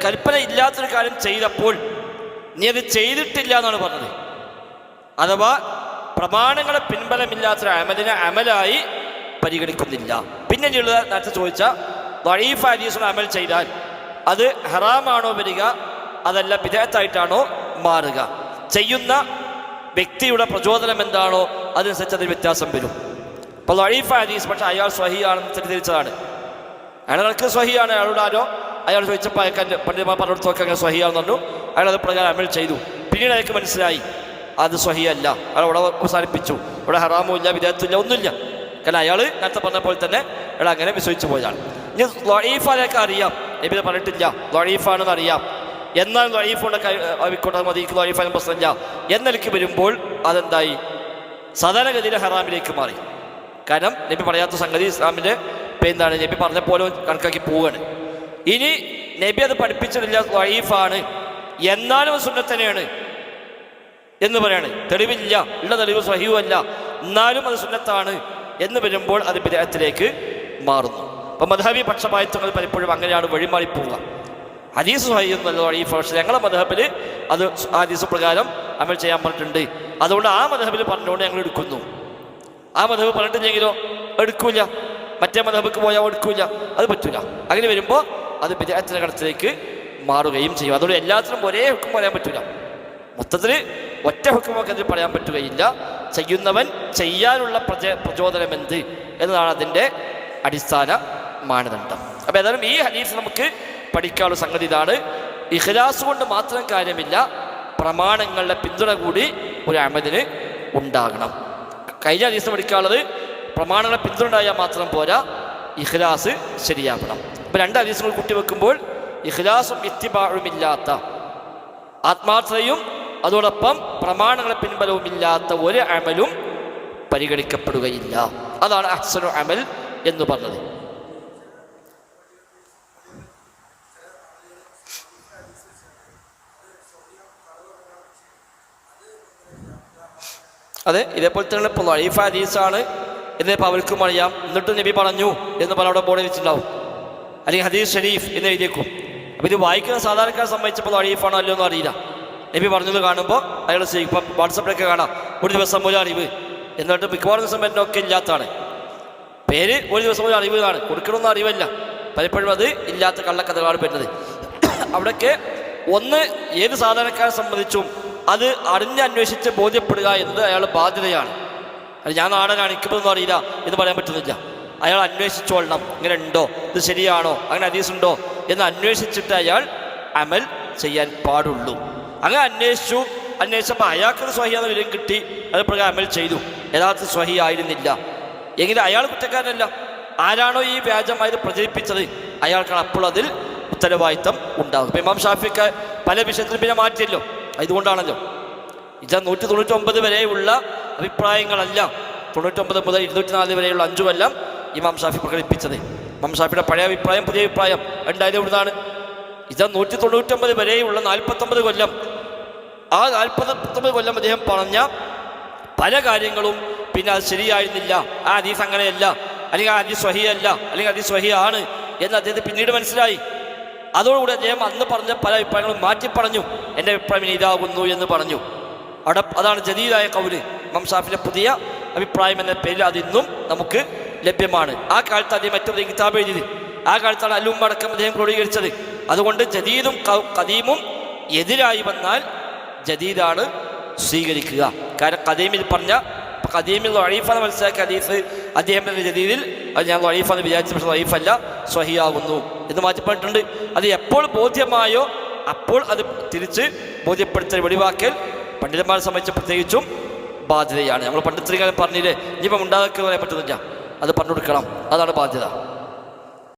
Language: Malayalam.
കൽപ്പന ഇല്ലാത്തൊരു കാര്യം ചെയ്തപ്പോൾ നീ അത് ചെയ്തിട്ടില്ല എന്നാണ് പറഞ്ഞത്. അഥവാ പ്രമാണങ്ങളെ പിൻബലമില്ലാത്തൊരു അമലിനെ അമലായി പരിഗണിക്കുന്നില്ല. പിന്നെ നേരത്തെ ചോദിച്ച ദഈഫ് ഹദീസുൽ അമൽ ചെയ്താൽ അത് ഹറാമാണോ വരിക, അതല്ല ബിദ്അത്തായിട്ടാണോ മാറുക? ചെയ്യുന്ന വ്യക്തിയുടെ പ്രചോദനം എന്താണോ അതനുസരിച്ച് അതിന് വ്യത്യാസം വരും. അപ്പോൾ ദഈഫ് ഹദീസ് പക്ഷേ അയാൾ സ്വഹീഹാണെന്ന് തെറ്റിദ്ധരിച്ചതാണ്. അയാൾക്ക് സ്വഹീഹാണ്, അയാളോട് അയാൾ ചോദിച്ചപ്പോൾ അയാൾക്ക് പണ്ഡിതന്മാർ പറഞ്ഞെടുത്തൊക്കെ അങ്ങനെ സ്വഹീഹാണെന്ന് പറഞ്ഞു. അയാൾ അത് പ്രകാരം അമൽ ചെയ്തു. പിന്നീട് അയാൾക്ക് മനസ്സിലായി അത് സ്വഹീഹല്ല, അയാൾ ഇവിടെ അവസാനിപ്പിച്ചു. ഇവിടെ ഹറാമും ഇല്ല, ബിദ്അത്തും ഇല്ല, ഒന്നുമില്ല. കാരണം അയാൾ നേരത്തെ പറഞ്ഞ പോലെ തന്നെ അയാൾ അങ്ങനെ വിശ്വസിച്ചു പോയതാണ്. ഇനി ദഈഫ് അയാൾക്ക് അറിയാം, നബി പറഞ്ഞിട്ടില്ല, ദഈഫാണെന്ന് അറിയാം. എന്നാൽ ദഈഫുണ്ട് ആയിക്കോട്ടെ, മതിക്ക് ദഈഫാനും പ്രശ്നമില്ല എന്നെനിക്ക് വരുമ്പോൾ അതെന്തായി? സാധാരണഗതിയിലെ ഹറാമിലേക്ക് മാറി. കാരണം നബി പറയാത്ത സംഗതി ഇസ്ലാമിൻ്റെ എന്താണ് നബി പറഞ്ഞ പോലെ കണക്കാക്കി പോവുകയാണ്. ഇനി നബി അത് പഠിപ്പിച്ചിട്ടില്ല, ദഈഫാണ്, എന്നാലും സുന്നത്ത് തന്നെയാണ് എന്ന് പറയാണ്. തെളിവില്ല, ഉള്ള തെളിവ് സ്വഹീഹുമല്ല, എന്നാലും അത് സുന്നത്താണ് എന്ന് വരുമ്പോൾ അത് ബിദ്അത്തിലേക്ക് മാറുന്നു. അപ്പം മദ്ഹബി പക്ഷപാതിത്വങ്ങൾ പലപ്പോഴും അങ്ങനെയാണ് വഴിമാറിപ്പോവുക. ഹദീസ് സ്വഹീഹ് എന്നല്ല ദഈഫ്, പക്ഷേ ഞങ്ങളുടെ മദ്ഹബിൽ അത് ഹദീസ് പ്രകാരം അമൽ ചെയ്യാൻ പറഞ്ഞിട്ടുണ്ട്. അതുകൊണ്ട് ആ മദ്ഹബിൽ പറഞ്ഞുകൊണ്ട് ഞങ്ങൾ എടുക്കുന്നു. ആ മദ്ഹബ് പറഞ്ഞിട്ടില്ലെങ്കിലോ എടുക്കൂല, മറ്റേ മദ്ഹബിക്ക് പോയാൽ എടുക്കൂല, അത് പറ്റൂല. അങ്ങനെ വരുമ്പോൾ അത് ബിദ്അത്തിന്റെ കടത്തിലേക്ക് മാറുകയും ചെയ്യും. അതുകൊണ്ട് എല്ലാത്തിനും ഒരേ ഹുക്കം പറയാൻ പറ്റൂല. മൊത്തത്തിൽ ഒറ്റ ഹുക്കുമൊക്കെ അതിൽ പറയാൻ പറ്റുകയില്ല. ചെയ്യുന്നവൻ ചെയ്യാനുള്ള പ്രചോദനം എന്ത് എന്നതാണ് അതിൻ്റെ അടിസ്ഥാന മാനദണ്ഡം. അപ്പോൾ ഏതായാലും ഈ ഹദീസ് നമുക്ക് പഠിക്കാനുള്ള സംഗതി ഇതാണ്. ഇഖ്ലാസ് കൊണ്ട് മാത്രം കാര്യമില്ല, പ്രമാണങ്ങളുടെ പിന്തുണ കൂടി ഒരു അമലിന് ഉണ്ടാകണം. കഴിഞ്ഞ ഹദീസ് പഠിക്കാനുള്ളത് പ്രമാണങ്ങളെ പിന്തുണ ഉണ്ടായാൽ മാത്രം പോരാ, ഇഖ്ലാസ് ശരിയാവണം. അപ്പോൾ രണ്ട് ഹദീസുകൾ കൂട്ടിവെക്കുമ്പോൾ ഇഖ്ലാസും ഇത്തിബാഉമില്ലാത്ത, ആത്മാർത്ഥതയും അതോടൊപ്പം പ്രമാണങ്ങളെ പിൻബലവും ഇല്ലാത്ത ഒരു അമലും പരിഗണിക്കപ്പെടുകയില്ല. അതാണ് അഹ്സനു അമൽ എന്ന് പറഞ്ഞത്. അതെ, ഇതേപോലെ തന്നെ ഇപ്പോൾ ദഈഫ് ഹദീസാണ് എന്നിപ്പോൾ അവർക്കും അറിയാം, എന്നിട്ടും നബി പറഞ്ഞു എന്ന് പറഞ്ഞ അവിടെ ബോർഡിൽ വെച്ചിട്ടുണ്ടാവും, അല്ലെങ്കിൽ ഹദീസ് ഷരീഫ് എന്ന് എഴുതിയേക്കും. അപ്പോൾ ഇത് വായിക്കുന്ന സാധാരണക്കാരെ സംബന്ധിച്ചപ്പോൾ ദഈഫാണോ അല്ലോ എന്ന് അറിയില്ല. നബി പറഞ്ഞത് കാണുമ്പോൾ അയാൾ ഇപ്പം വാട്സപ്പിലൊക്കെ കാണാം ഒരു ദിവസം ഒരു അറിവ്, എന്നിട്ട് മിക്കവാറും ദിവസം ഒക്കെ ഇല്ലാത്തതാണ് പേര്. ഒരു ദിവസം ഒരു അറിവ് ആണ്, കൊടുക്കണമെന്ന അറിവല്ല, പലപ്പോഴും അത് ഇല്ലാത്ത കള്ളക്കഥകളാണ് വരുന്നത്. അവിടെയൊക്കെ ഒന്ന് ഏത് സാധാരണക്കാരെ സംബന്ധിച്ചും അത് അന്വേഷിച്ച് ബോധ്യപ്പെടുക എന്നത് അയാൾ ബാധ്യതയാണ്. അത് ഞാൻ നാടനാണ്, എനിക്കിതൊന്നും അറിയില്ല എന്ന് പറയാൻ പറ്റുന്നില്ല. അയാൾ അന്വേഷിച്ചോളണം, ഇങ്ങനെ ഉണ്ടോ, ഇത് ശരിയാണോ, അങ്ങനെ ഹദീസുണ്ടോ എന്ന് അന്വേഷിച്ചിട്ട് അയാൾ അമൽ ചെയ്യാൻ പാടുള്ളൂ. അങ്ങനെ അന്വേഷിച്ചപ്പോൾ അയാൾക്കത് സ്വഹിയാന്ന് വിവരം കിട്ടി, അത് പ്രകാരം അമൽ ചെയ്തു. യഥാർത്ഥ സ്വഹി ആയിരുന്നില്ല എങ്കിലും അയാൾ കുറ്റക്കാരനല്ല. ആരാണോ ഈ വ്യാജമായത് പ്രചരിപ്പിച്ചത് അയാൾക്കാണ് അപ്പോൾ അതിൽ ഉത്തരവാദിത്തം ഉണ്ടാകും. ഇമാം ഷാഫിക്ക് പല വിഷയത്തിലും പിന്നെ മാറ്റിയല്ലോ, ഇതുകൊണ്ടാണല്ലോ. ഇത് 199 വരെയുള്ള അഭിപ്രായങ്ങളല്ല, 99 മുതൽ 204 വരെയുള്ള 5 കൊല്ലം ഇമാം ഷാഫി പ്രകടിപ്പിച്ചത്. ഇമാം ഷാഫിയുടെ പഴയ അഭിപ്രായം പുതിയ അഭിപ്രായം ഉണ്ടായത് ഇവിടുന്നാണ്. ഇത് 199 വരെയുള്ള 49 കൊല്ലം, ആ 49 കൊല്ലം അദ്ദേഹം പറഞ്ഞ പല കാര്യങ്ങളും പിന്നെ അത് ശരിയായിരുന്നില്ല, ആ ഹദീസ് അങ്ങനെയല്ല, അല്ലെങ്കിൽ ആ ഹദീസ് സ്വഹീഹല്ല, അല്ലെങ്കിൽ ഹദീസ് സ്വഹീഹാണ് എന്ന് അദ്ദേഹത്തിന് പിന്നീട് മനസ്സിലായി. അതോടുകൂടി അദ്ദേഹം അന്ന് പറഞ്ഞ പല അഭിപ്രായങ്ങളും മാറ്റി പറഞ്ഞു. എൻ്റെ അഭിപ്രായം ഇനി ഇതാകുന്നു എന്ന് പറഞ്ഞു. അവിടെ അതാണ് ജദീദായ ഖൗല്. ഇമാം ഷാഫിയുടെ പുതിയ അഭിപ്രായം എന്ന പേരിൽ അതിന്നും നമുക്ക് ലഭ്യമാണ്. ആ കാലത്ത് അദ്ദേഹം മറ്റൊരു കിതാബ് എഴുതിയത്, ആ കാലത്താണ് അല്ലുമ്മ അടക്കം അദ്ദേഹം ക്രോഡീകരിച്ചത്. അതുകൊണ്ട് ജദീദും ഖദീമും എതിരായി വന്നാൽ ജദീദാണ് സ്വീകരിക്കുക. കാരണം ഖദീമിൽ പറഞ്ഞ ഖദീമിൽ ദഈഫാന്ന് മനസ്സിലാക്കിയ ഹദീസ് അദ്ദേഹം ജദീദിൽ അത് ഞാൻ ദഈഫാന്ന് വിചാരിച്ച, പക്ഷേ ദഈഫല്ല, സ്വഹീഹാകുന്നു എന്ന് മാറ്റി പറഞ്ഞിട്ടുണ്ട്. അത് എപ്പോൾ ബോധ്യമായോ അപ്പോൾ അത് തിരിച്ച് ബോധ്യപ്പെടുത്തൽ വെളിവാക്കൽ പണ്ഡിതന്മാരെ സംബന്ധിച്ച് പ്രത്യേകിച്ചും ബാധ്യതയാണ്. നമ്മൾ പണ്ഡിതകാലം പറഞ്ഞില്ലേ, ഇനിയിപ്പം ഉണ്ടാക്കി പറയാൻ പറ്റുന്നില്ല, അത് പറഞ്ഞു കൊടുക്കണം, അതാണ് ബാധ്യത.